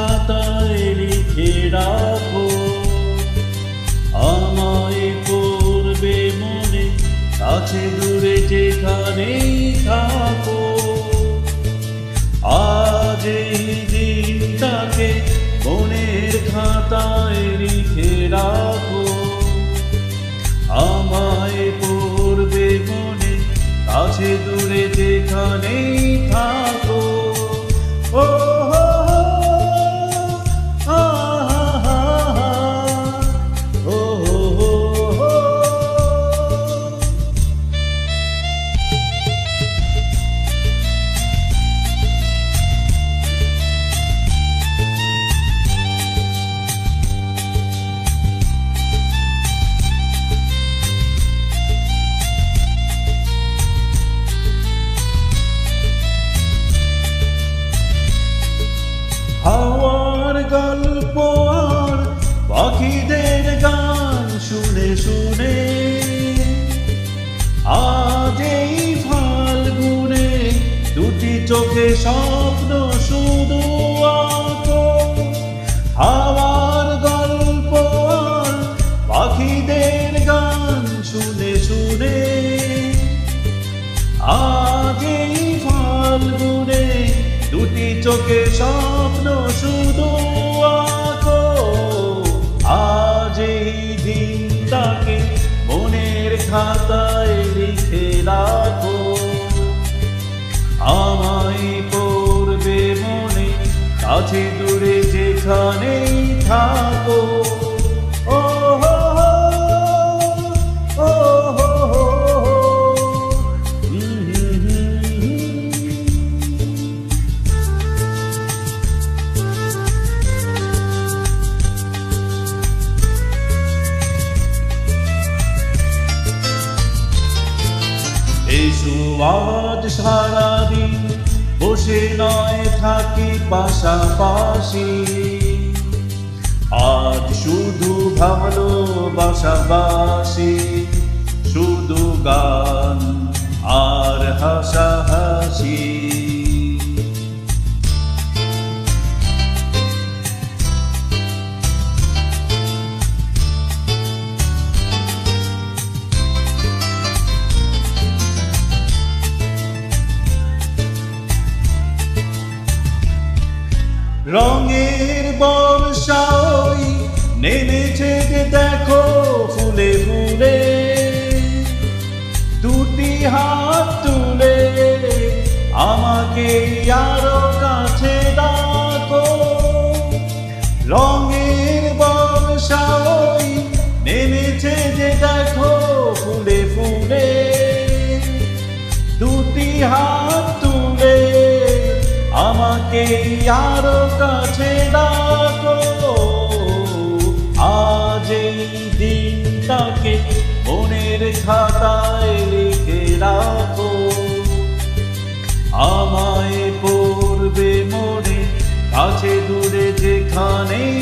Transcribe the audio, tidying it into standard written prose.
খাতায় লিখে রাখো, আমায় পড়বে মনে, কাছে দূরে যেখানেই থাকো। আজ এই দিনটাকে মনের খাতায় লিখে রাখো, আমায় পড়বে মনে, কাছে দূরে যেখানেই থাকো। ও হাওয়ার গল্প আর পাখিদের গান শুনে শুনে আজ এই ফাল্গুনে দুটি চোখে স্বপ্ন শুধু আঁকো। হাওয়ার গল্প আর পাখিদের গান শুনে শুনে আজ এই ফাল্গুনে দুটি চোখে স্বপ্ন শুধু আঁকো। আজ এই দিনটাকে মনের খাতায় লিখে রাখো, আমায় পড়বে মনে, কাছে দূরে যেখানেই থাকো। ও হো হো, ও হো হো, এসো আজ সারাদিন বসে নয় থাকি পাশাপাশি, আজ শুধু ভালোবাসাবাসি, শুধু গান আর হাসাহাসি। রঙের বর্ষা ওই নেমেছে যে দেখো ফুলে ফুলে, দুটি হাত তুলে আমাকে আরো কাছে ডাকো। রঙের বর্ষা ওই নেমেছে যে দেখো ফুলে ফুলে, দুটি হাত তুলে আমাকে আরো কাছে ডাকো। আজ এই দিনটাকে মনের খাতায় লিখে রাখো, আমায় পড়বে মনে, কাছে দূরে যেখানেই